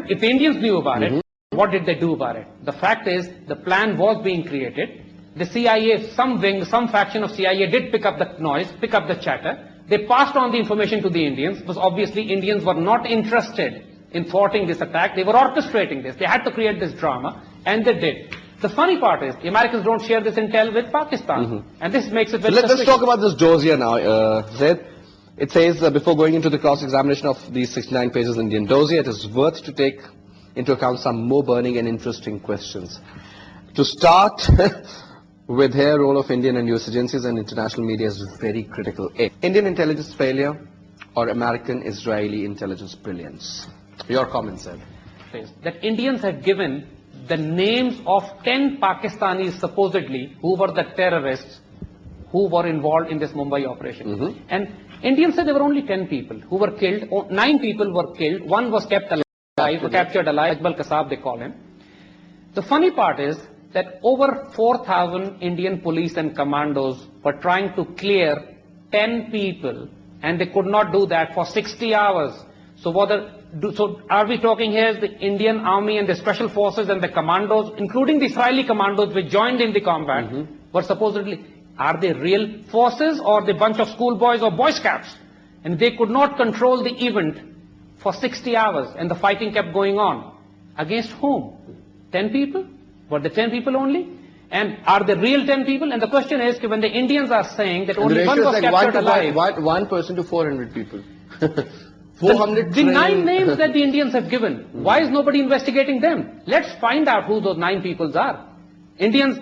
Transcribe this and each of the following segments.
if the Indians knew about it, what did they do about it? The fact is, the plan was being created. The CIA, some wing, some faction of CIA did pick up the noise, pick up the chatter. They passed on the information to the Indians, because obviously Indians were not interested in thwarting this attack. They were orchestrating this. They had to create this drama, and they did. The funny part is, the Americans don't share this intel with Pakistan. And this makes it very Let's talk about this dossier now, Zaid. It says, before going into the cross-examination of these 69 pages Indian dossier, it is worth to take into account some more burning and interesting questions. To start with, here, role of Indian and US agencies and international media is very critical. A, Indian intelligence failure or American-Israeli intelligence brilliance? Your comments, Zaid. That Indians have given the names of 10 Pakistanis supposedly who were the terrorists who were involved in this Mumbai operation. And Indians said there were only 10 people who were killed. 9 people were killed. 1 was kept alive, captured alive. Ajmal Kasab, they call him. The funny part is that over 4,000 Indian police and commandos were trying to clear 10 people, and they could not do that for 60 hours. So are we talking here the Indian army and the special forces and the commandos, including the Israeli commandos which joined in the combat, were supposedly, are they real forces or the bunch of schoolboys or boy scouts? And they could not control the event for 60 hours, and the fighting kept going on. Against whom? 10 people? Were the 10 people only? And are the real 10 people? And the question is, when the Indians are saying that only one was captured alive. 1 person to 400 people. 400 the 9 names that the Indians have given, why is nobody investigating them? Let's find out who those 9 peoples are. Indians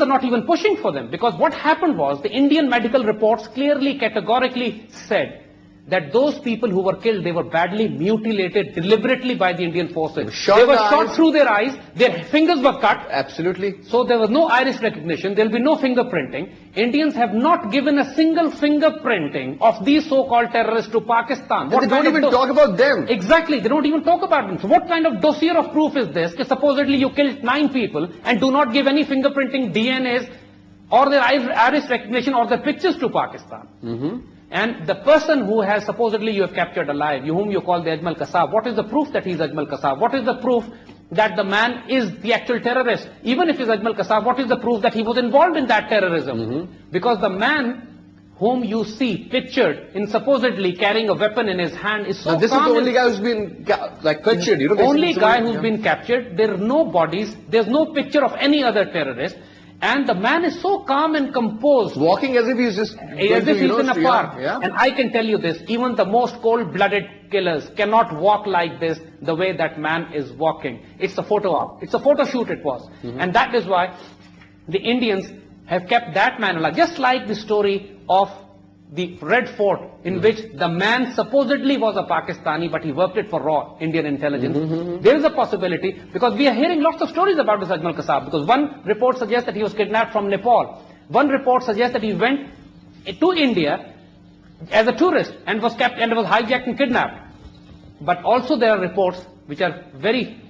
are not even pushing for them, because what happened was the Indian medical reports clearly, categorically said that those people who were killed, they were badly mutilated deliberately by the Indian forces. They were shot through their eyes, their fingers were cut. Absolutely. So there was no iris recognition, there will be no fingerprinting. Indians have not given a single fingerprinting of these so-called terrorists to Pakistan. They don't even talk about them. Exactly, they don't even talk about them. So what kind of dossier of proof is this? That supposedly you killed 9 people and do not give any fingerprinting, DNAs, or their iris recognition or their pictures to Pakistan. And the person who has supposedly you have captured alive, whom you call the Ajmal Kasab, what is the proof that he is Ajmal Kasab? What is the proof that the man is the actual terrorist? Even if he is Ajmal Kasab, what is the proof that he was involved in that terrorism? Because the man whom you see pictured in supposedly carrying a weapon in his hand is so calm. This is the only guy who's been captured. Only guy who's been captured. There are no bodies. There's no picture of any other terrorist. And the man is so calm and composed. Walking as if he's just as if he's in a park. And I can tell you this, even the most cold-blooded killers cannot walk like this the way that man is walking. It's a photo op. It's a photo shoot it was. And that is why the Indians have kept that man alive. Just like the story of the Red Fort, in which the man supposedly was a Pakistani, but he worked it for raw Indian intelligence. There is a possibility, because we are hearing lots of stories about this Ajmal Kasab, because one report suggests that he was kidnapped from Nepal. One report suggests that he went to India as a tourist and was hijacked and kidnapped. But also there are reports which are very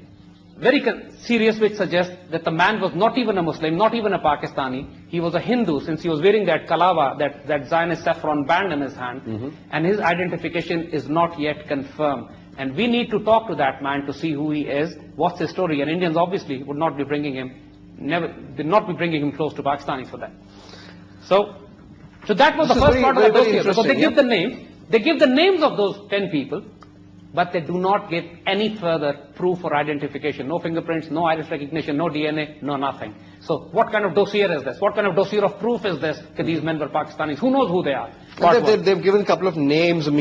serious, which suggest that the man was not even a Muslim, not even a Pakistani. He was a Hindu, since he was wearing that kalawa, that Zionist saffron band in his hand. And his identification is not yet confirmed. And we need to talk to that man to see who he is, what's his story. And Indians obviously would not be bringing him, did not be bringing him close to Pakistanis for that. So that was the first part of the dossier, because they give the names. They give the names of those 10 people, but they do not give any further proof or identification. No fingerprints, no iris recognition, no DNA, no nothing. So what kind of dossier is this? What kind of dossier of proof is this that these men were Pakistanis? Who knows who they are? They've given a couple of names, and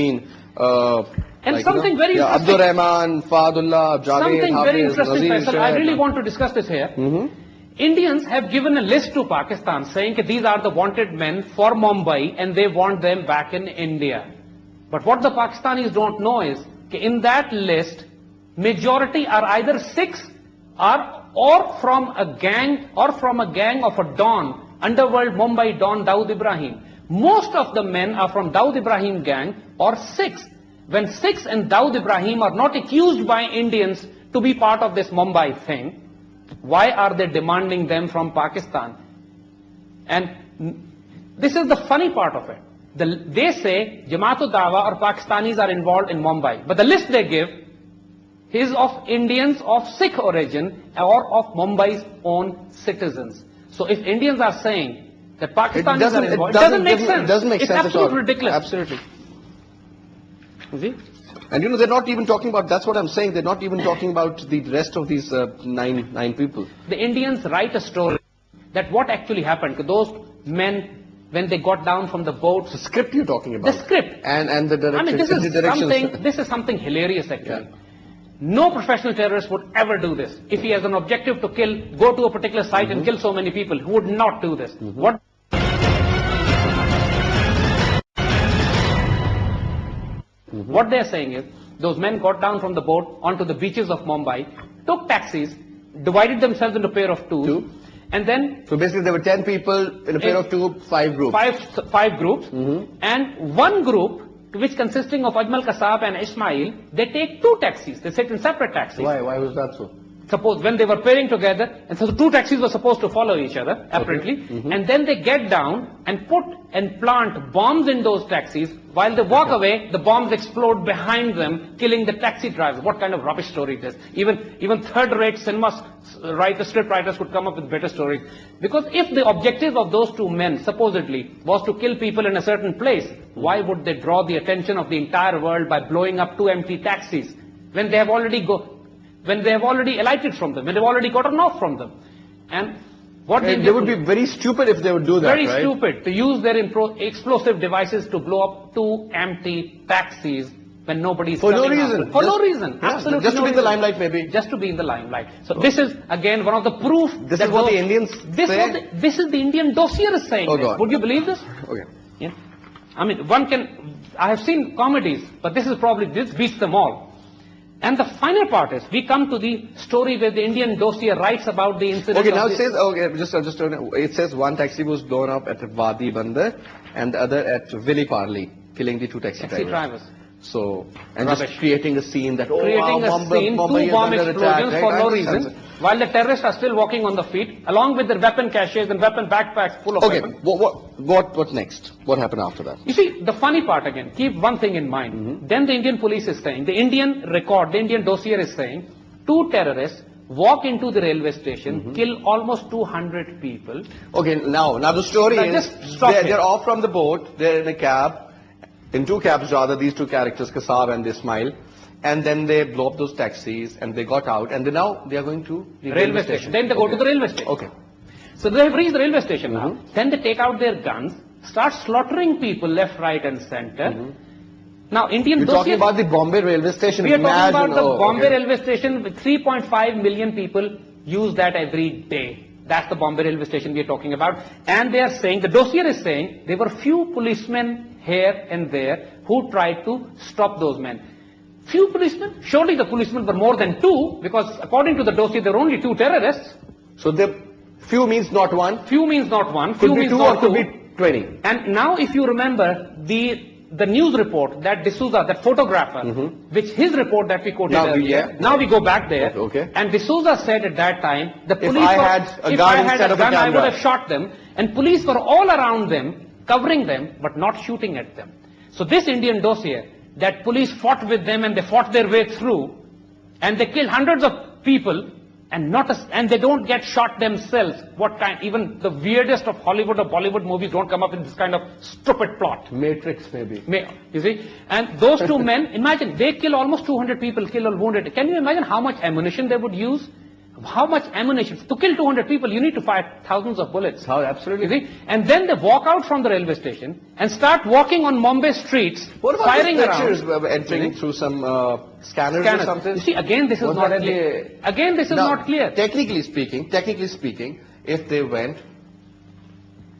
something very interesting. Abdur Rahman, Fadullah, Javed, something very interesting, Faisal. I really want to discuss this here. Indians have given a list to Pakistan saying that these are the wanted men for Mumbai and they want them back in India. But what the Pakistanis don't know is, in that list, majority are either Sikhs or from a gang of a Don, underworld Mumbai Don Dawood Ibrahim. Most of the men are from Dawood Ibrahim gang or Sikhs. When Sikhs and Dawood Ibrahim are not accused by Indians to be part of this Mumbai thing, why are they demanding them from Pakistan? And this is the funny part of it. They say Jamaat-ul-Dawa or Pakistanis are involved in Mumbai. But the list they give is of Indians of Sikh origin or of Mumbai's own citizens. So if Indians are saying that Pakistanis are involved, it doesn't make sense. It doesn't make it's sense absolutely at all. ridiculous. Absolutely. You see? And you know, they're not even talking about, that's what I'm saying, they're not even talking about the rest of these nine people. The Indians write a story that what actually happened to those men when they got down from the boat. The script you're talking about. The script. And the direction. I mean, this is something hilarious actually. Yeah. No professional terrorist would ever do this. If he has an objective to kill, go to a particular site and kill so many people, who would not do this. What they're saying is, those men got down from the boat onto the beaches of Mumbai, took taxis, divided themselves into a pair of two. And then... So basically there were 10 people in a pair of two, 5 groups. Five groups. And one group, which consisting of Ajmal Kasab and Ismail, they take 2 taxis. They sit in separate taxis. Why? Why was that so? Suppose when they were pairing together, and so the 2 taxis were supposed to follow each other, apparently, and then they get down and put and plant bombs in those taxis. While they walk away, the bombs explode behind them, killing the taxi drivers. What kind of rubbish story this? Even third-rate cinema script writers could come up with better stories. Because if the objective of those 2 men, supposedly, was to kill people in a certain place, why would they draw the attention of the entire world by blowing up 2 empty taxis when they have already alighted from them, when they've already gotten off from them? And what they would be very stupid if they would do that, very stupid to use their explosive devices to blow up 2 empty taxis when nobody's for coming no reason. For no reason. Yeah, Absolutely just to no be in the reason. limelight, maybe. Just to be in the limelight. So this is again one of the proof. This is what the Indians say. This is the Indian dossier is saying. Oh, this. God. Would you believe this? Okay. Yeah. I mean, I have seen comedies, but this beats them all. And the final part is, we come to the story where the Indian dossier writes about the incident. Okay, now it says, it says one taxi was blown up at Wadi Bandar and the other at Vili Parli, killing the 2 taxi drivers. So, and Rubbish. just creating a scene that, Creating a scene, 2 bomb explosions for no reason, while the terrorists are still walking on the feet, along with their weapon caches and weapon backpacks full of weapons. What next? What happened after that? You see, the funny part again, keep one thing in mind. Then the Indian police is saying, the Indian dossier is saying, 2 terrorists walk into the railway station, kill almost 200 people. Okay, now the story is, they're off from the boat, they're in a cab, in 2 cabs rather, these 2 characters, Kasab and Ismail, and then they blow up those taxis, and they got out, and now they are going to the railway station. Then they go to the railway station. Okay. So they have reached the railway station now. Then they take out their guns, start slaughtering people left, right, and center. Now, Indian You're talking about the Bombay railway station. We are talking about the Bombay railway station with 3.5 million people use that every day. That's the Bombay railway station we are talking about. And they are saying, the dossier is saying, there were few policemen here and there who tried to stop those men. Few policemen? Surely the policemen were more than 2, because according to the dossier, there were only 2 terrorists. So the few means not 1. Few means not 1. Could Few be means 2 not or could 2. be 20. And now if you remember the news report that D'Souza, that photographer, which his report that we quoted earlier, now we go back there. Okay. And D'Souza said at that time, the police if I had a gun, I would have shot them. And police were all around them, covering them, but not shooting at them. So this Indian dossier, that police fought with them and they fought their way through, and they killed hundreds of people, and they don't get shot themselves. What kind? Even the weirdest of Hollywood or Bollywood movies don't come up with this kind of stupid plot. Matrix, maybe. You see? And those 2 men, imagine, they kill almost 200 people, kill or wounded. Can you imagine how much ammunition they would use? How much ammunition? To kill 200 people, you need to fire thousands of bullets. How, absolutely. You see? And then they walk out from the railway station and start walking on Mumbai streets, What about firing pictures around. entering through some scanners or something? You see, again, this is not clear. Again, this is not clear. Technically speaking, if they went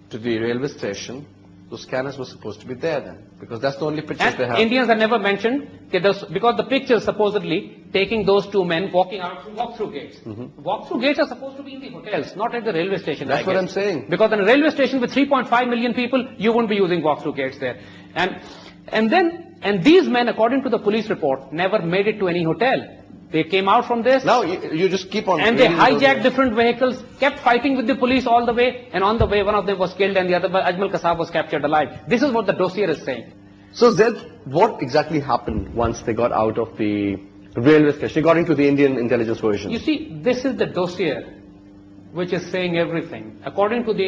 to the railway station, those scanners were supposed to be there then, because that's the only pictures they have. Indians are never mentioned, because the pictures supposedly taking those 2 men walking out through walk-through gates. Walk-through gates are supposed to be in the hotels, not at the railway station. That's what I'm saying. Because in a railway station with 3.5 million people, you won't be using walk-through gates there. And these men, according to the police report, never made it to any hotel. They came out from this. Now you just keep on. And they hijacked different vehicles, kept fighting with the police all the way, and on the way one of them was killed and the other, Ajmal Kasab, was captured alive. This is what the dossier is saying. So Zaid, what exactly happened once they got out of the Railway station, according to the Indian intelligence version. You see, this is the dossier which is saying everything. According to the